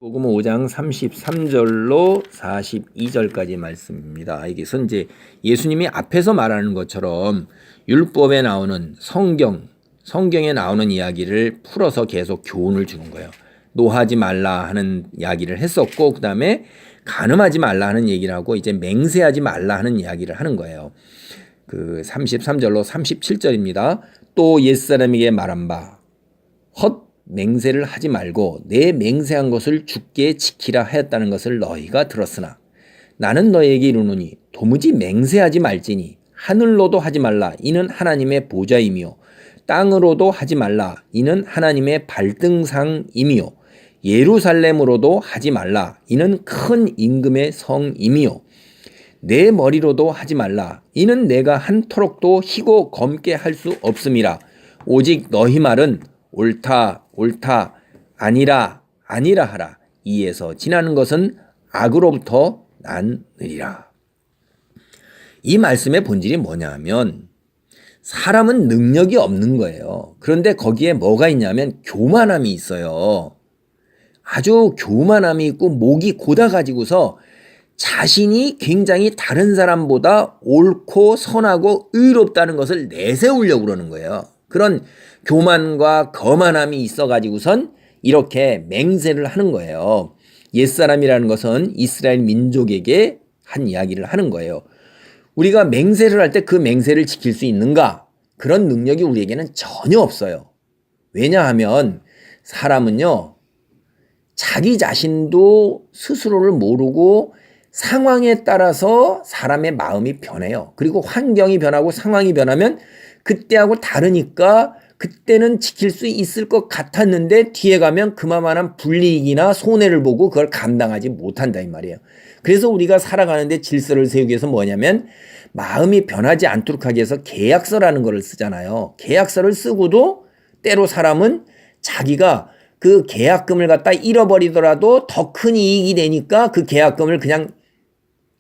복음 5장 33절로 42절까지 말씀입니다. 여기서 이제 예수님이 앞에서 말하는 것처럼 율법에 나오는 성경에 나오는 이야기를 풀어서 계속 교훈을 주는 거예요. 노하지 말라 하는 이야기를 했었고, 그 다음에 간음하지 말라 하는 얘기를 하고, 이제 맹세하지 말라 하는 이야기를 하는 거예요. 그 33절로 37절입니다. 또 옛사람에게 말한 바 헛 맹세를 하지 말고 내 맹세한 것을 주께 지키라 하였다는 것을 너희가 들었으나 나는 너희에게 이르노니 도무지 맹세하지 말지니 하늘로도 하지 말라 이는 하나님의 보좌이며 땅으로도 하지 말라 이는 하나님의 발등상이며 예루살렘으로도 하지 말라 이는 큰 임금의 성이며 내 머리로도 하지 말라 이는 내가 한토록도 희고 검게 할 수 없음이라. 오직 너희 말은 옳다 옳다 아니라 아니라 하라. 이에서 지나는 것은 악으로부터 나느니라. 이 말씀의 본질이 뭐냐 하면 사람은 능력이 없는 거예요. 그런데 거기에 뭐가 있냐면 교만함이 있어요. 아주 교만함이 있고 목이 고다가지고서 자신이 굉장히 다른 사람보다 옳고 선하고 의롭다는 것을 내세우려고 그러는 거예요. 그런 교만과 거만함이 있어가지고선 이렇게 맹세를 하는 거예요. 옛사람이라는 것은 이스라엘 민족에게 한 이야기를 하는 거예요. 우리가 맹세를 할 때 그 맹세를 지킬 수 있는가? 그런 능력이 우리에게는 전혀 없어요. 왜냐하면 사람은요, 자기 자신도 스스로를 모르고 상황에 따라서 사람의 마음이 변해요. 그리고 환경이 변하고 상황이 변하면 그때하고 다르니까 그때는 지킬 수 있을 것 같았는데 뒤에 가면 그만한 불이익이나 손해를 보고 그걸 감당하지 못한다 이 말이에요. 그래서 우리가 살아가는데 질서를 세우기 위해서 뭐냐면 마음이 변하지 않도록 하기 위해서 계약서라는 거를 쓰잖아요. 계약서를 쓰고도 때로 사람은 자기가 그 계약금을 갖다 잃어버리더라도 더 큰 이익이 되니까 그 계약금을 그냥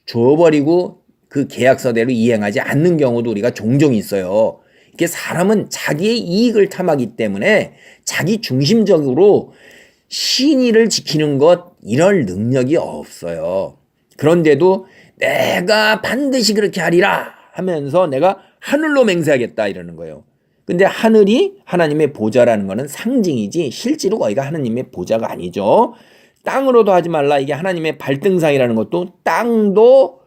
줘버리고 그 계약서대로 이행하지 않는 경우도 우리가 종종 있어요. 이렇게 사람은 자기의 이익을 탐하기 때문에 자기 중심적으로 신의를 지키는 것 이럴 능력이 없어요. 그런데도 내가 반드시 그렇게 하리라 하면서 내가 하늘로 맹세하겠다 이러는 거예요. 근데 하늘이 하나님의 보좌라는 거는 상징이지 실제로 거기가 하나님의 보좌가 아니죠. 땅으로도 하지 말라. 이게 하나님의 발등상이라는 것도 땅도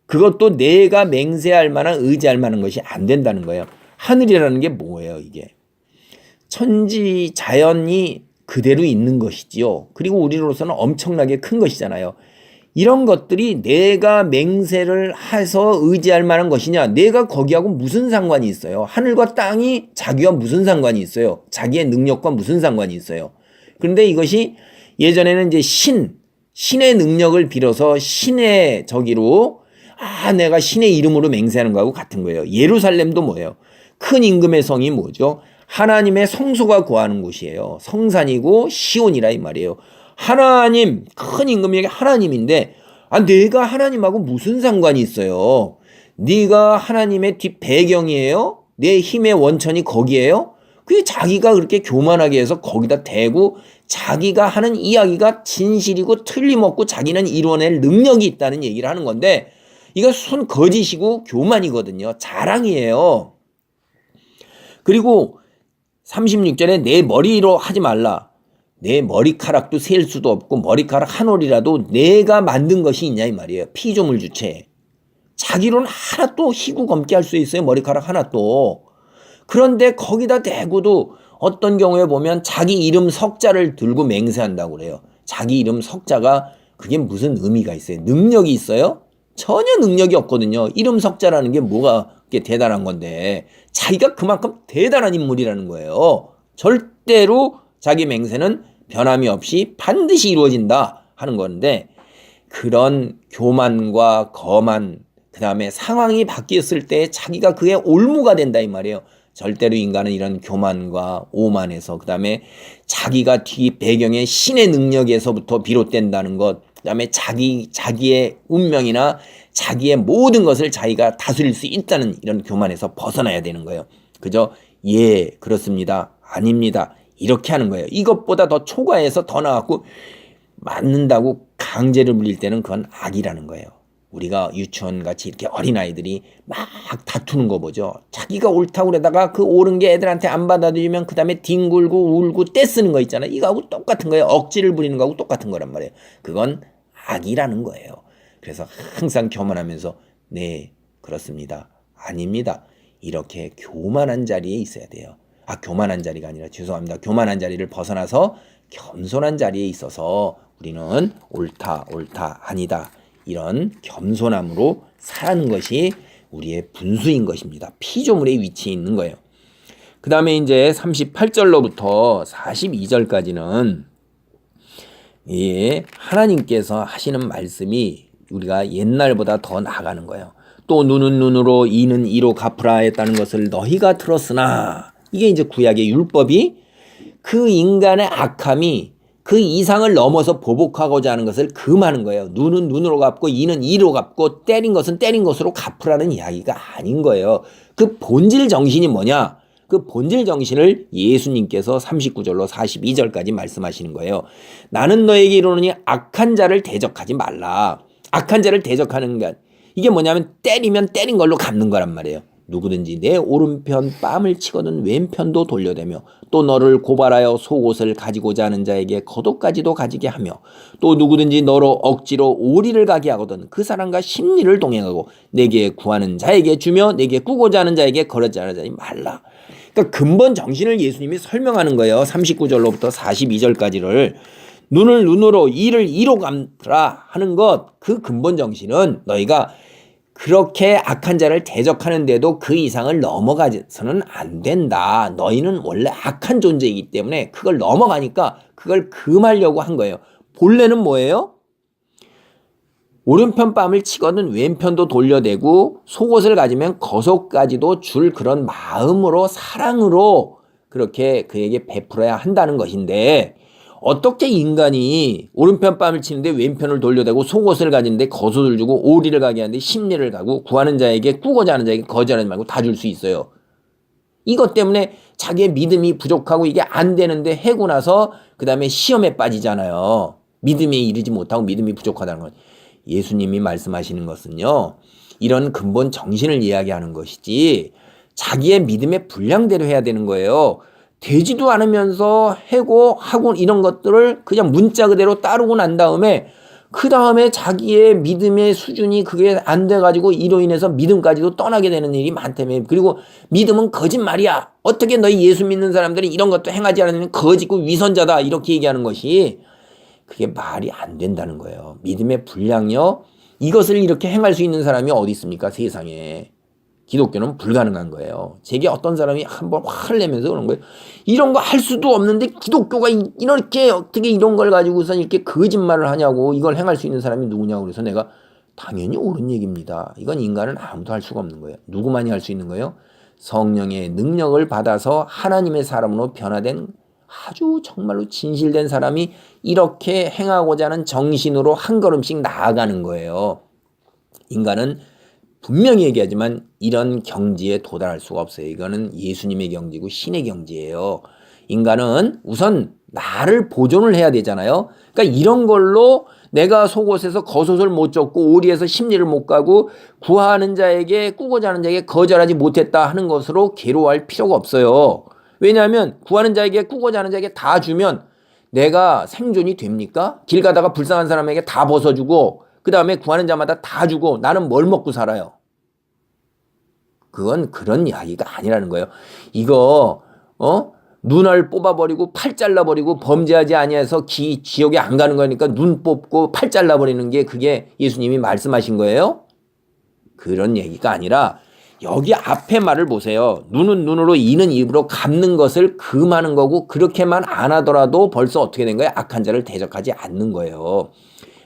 그것도 내가 맹세할 만한 의지할 만한 것이 안 된다는 거예요. 하늘이라는 게 뭐예요 이게? 천지 자연이 그대로 있는 것이지요. 그리고 우리로서는 엄청나게 큰 것이잖아요. 이런 것들이 내가 맹세를 해서 의지할 만한 것이냐? 내가 거기하고 무슨 상관이 있어요? 하늘과 땅이 자기와 무슨 상관이 있어요? 자기의 능력과 무슨 상관이 있어요? 그런데 이것이 예전에는 이제 신의 능력을 빌어서 신의 저기로 내가 신의 이름으로 맹세하는 거하고 같은 거예요. 예루살렘도 뭐예요? 큰 임금의 성이 뭐죠? 하나님의 성소가 거하는 곳이에요. 성산이고 시온이라 이 말이에요. 하나님, 큰 임금이 하나님인데 내가 하나님하고 무슨 상관이 있어요? 네가 하나님의 뒷 배경이에요? 내 힘의 원천이 거기에요? 그게 자기가 그렇게 교만하게 해서 거기다 대고 자기가 하는 이야기가 진실이고 틀림없고 자기는 이뤄낼 능력이 있다는 얘기를 하는 건데 이거 순 거짓이고 교만이거든요. 자랑이에요. 그리고 36절에 내 머리로 하지 말라. 내 머리카락도 셀 수도 없고 머리카락 한 올이라도 내가 만든 것이 있냐 이 말이에요. 피조물 주체. 자기로는 하나 또 희구 검게 할 수 있어요. 머리카락 하나 또. 그런데 거기다 대고도 어떤 경우에 보면 자기 이름 석자를 들고 맹세한다고 그래요. 자기 이름 석자가 그게 무슨 의미가 있어요? 능력이 있어요? 전혀 능력이 없거든요. 이름 석자라는 게 뭐가 그렇게 대단한 건데 자기가 그만큼 대단한 인물이라는 거예요. 절대로 자기 맹세는 변함이 없이 반드시 이루어진다 하는 건데 그런 교만과 거만 그 다음에 상황이 바뀌었을 때 자기가 그게 올무가 된다 이 말이에요. 절대로 인간은 이런 교만과 오만에서 그 다음에 자기가 뒤 배경의 신의 능력에서부터 비롯된다는 것 그 다음에 자기의 운명이나 자기의 모든 것을 자기가 다스릴 수 있다는 이런 교만에서 벗어나야 되는 거예요. 그저 예 그렇습니다 아닙니다 이렇게 하는 거예요. 이것보다 더 초과해서 더 나갔고 맞는다고 강제를 부릴 때는 그건 악이라는 거예요. 우리가 유치원 같이 이렇게 어린아이들이 막 다투는 거 보죠. 자기가 옳다고 그러다가 그 옳은 게 애들한테 안 받아들이면 그 다음에 뒹굴고 울고 떼쓰는 거 있잖아요. 이거하고 똑같은 거예요. 억지를 부리는 거하고 똑같은 거란 말이에요. 그건 악이라는 거예요. 그래서 항상 교만하면서 네 그렇습니다. 아닙니다. 이렇게 교만한 자리에 있어야 돼요. 교만한 자리가 아니라 죄송합니다. 교만한 자리를 벗어나서 겸손한 자리에 있어서 우리는 옳다 아니다 이런 겸손함으로 살아가는 것이 우리의 분수인 것입니다. 피조물의 위치에 있는 거예요. 그 다음에 이제 38절로부터 42절까지는 하나님께서 하시는 말씀이 우리가 옛날보다 더 나아가는 거예요. 또 눈은 눈으로 이는 이로 갚으라 했다는 것을 너희가 들었으나, 이게 이제 구약의 율법이 그 인간의 악함이 그 이상을 넘어서 보복하고자 하는 것을 금하는 거예요. 눈은 눈으로 갚고 이는 이로 갚고 때린 것은 때린 것으로 갚으라는 이야기가 아닌 거예요. 그 본질 정신이 뭐냐? 그 본질 정신을 예수님께서 39절로 42절까지 말씀하시는 거예요. 나는 너에게 이르노니 악한 자를 대적하지 말라. 악한 자를 대적하는 것, 이게 뭐냐면 때리면 때린 걸로 갚는 거란 말이에요. 누구든지 내 오른편 뺨을 치거든 왼편도 돌려대며 또 너를 고발하여 속옷을 가지고자 하는 자에게 겉옷까지도 가지게 하며 또 누구든지 너로 억지로 오리를 가게 하거든 그 사람과 심리를 동행하고 내게 구하는 자에게 주며 내게 꾸고자 하는 자에게 거르지 않으지 말라. 그러니까 근본 정신을 예수님이 설명하는 거예요. 39절로부터 42절까지를. 눈을 눈으로 이를 이로 갚으라 하는 것, 그 근본 정신은 너희가 그렇게 악한 자를 대적하는데도 그 이상을 넘어가서는 안 된다. 너희는 원래 악한 존재이기 때문에 그걸 넘어가니까 그걸 금하려고 한 거예요. 본래는 뭐예요? 오른편 뺨을 치거든 왼편도 돌려대고 속옷을 가지면 겉옷까지도 줄 그런 마음으로 사랑으로 그렇게 그에게 베풀어야 한다는 것인데, 어떻게 인간이 오른편 뺨을 치는데 왼편을 돌려대고 속옷을 가지는데 겉옷을 주고 오리를 가게 하는데 심리를 가고 구하는 자에게 꾸고자 하는 자에게 거절하지 말고 다 줄 수 있어요. 이것 때문에 자기의 믿음이 부족하고 이게 안 되는데 해고 나서 그 다음에 시험에 빠지잖아요. 믿음에 이르지 못하고 믿음이 부족하다는 것. 예수님이 말씀하시는 것은요, 이런 근본 정신을 이야기하는 것이지 자기의 믿음의 분량대로 해야 되는 거예요. 되지도 않으면서 해고하고 이런 것들을 그냥 문자 그대로 따르고 난 다음에 그 다음에 자기의 믿음의 수준이 그게 안 돼가지고 이로 인해서 믿음까지도 떠나게 되는 일이 많다며. 그리고 믿음은 거짓말이야. 어떻게 너희 예수 믿는 사람들이 이런 것도 행하지 않으면 거짓고 위선자다 이렇게 얘기하는 것이, 그게 말이 안 된다는 거예요. 믿음의 분량요, 이것을 이렇게 행할 수 있는 사람이 어디 있습니까 세상에. 기독교는 불가능한 거예요. 제게 어떤 사람이 한번 화를 내면서 그런 거예요. 이런 거 할 수도 없는데 기독교가 이렇게 어떻게 이런 걸 가지고서 이렇게 거짓말을 하냐고, 이걸 행할 수 있는 사람이 누구냐고. 그래서 내가 당연히 옳은 얘기입니다. 이건 인간은 아무도 할 수가 없는 거예요. 누구만이 할 수 있는 거예요? 성령의 능력을 받아서 하나님의 사람으로 변화된 아주 정말로 진실된 사람이 이렇게 행하고자 하는 정신으로 한 걸음씩 나아가는 거예요. 인간은 분명히 얘기하지만 이런 경지에 도달할 수가 없어요. 이거는 예수님의 경지고 신의 경지예요. 인간은 우선 나를 보존을 해야 되잖아요. 그러니까 이런 걸로 내가 속옷에서 겉옷을 못 젖고 오리에서 심리를 못 가고 구하는 자에게 꾸고자 하는 자에게 거절하지 못했다 하는 것으로 괴로워할 필요가 없어요. 왜냐하면 구하는 자에게 꾸고자 하는 자에게 다 주면 내가 생존이 됩니까? 길 가다가 불쌍한 사람에게 다 벗어주고 그 다음에 구하는 자마다 다 주고 나는 뭘 먹고 살아요? 그건 그런 이야기가 아니라는 거예요. 이거 눈을 뽑아버리고 팔 잘라버리고 범죄하지 아니해서 지옥에 안 가는 거니까 눈 뽑고 팔 잘라버리는 게 그게 예수님이 말씀하신 거예요? 그런 얘기가 아니라 여기 앞에 말을 보세요. 눈은 눈으로 이는 입으로 갚는 것을 금하는 거고, 그렇게만 안 하더라도 벌써 어떻게 된 거예요? 악한 자를 대적하지 않는 거예요.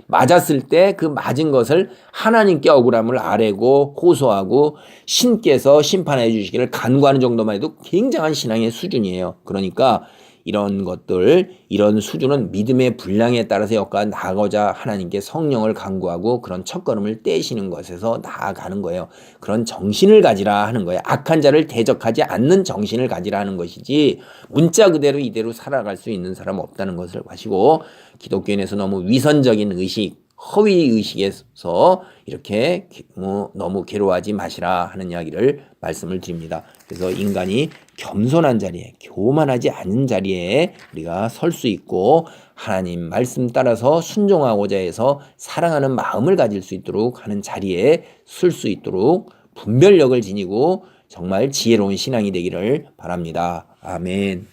맞았을 때 그 맞은 것을 하나님께 억울함을 아뢰고 호소하고 신께서 심판해 주시기를 간구하는 정도만 해도 굉장한 신앙의 수준이에요. 그러니까 이런 것들, 이런 수준은 믿음의 분량에 따라서 여기까지 나아가고자 하나님께 성령을 간구하고 그런 첫걸음을 떼시는 것에서 나아가는 거예요. 그런 정신을 가지라 하는 거예요. 악한 자를 대적하지 않는 정신을 가지라 하는 것이지 문자 그대로 이대로 살아갈 수 있는 사람 없다는 것을 아시고, 기독교인에서 너무 위선적인 의식, 허위 의식에서 이렇게 너무 괴로워하지 마시라 하는 이야기를 말씀을 드립니다. 그래서 인간이 겸손한 자리에, 교만하지 않은 자리에 우리가 설 수 있고 하나님 말씀 따라서 순종하고자 해서 사랑하는 마음을 가질 수 있도록 하는 자리에 설 수 있도록 분별력을 지니고 정말 지혜로운 신앙이 되기를 바랍니다. 아멘.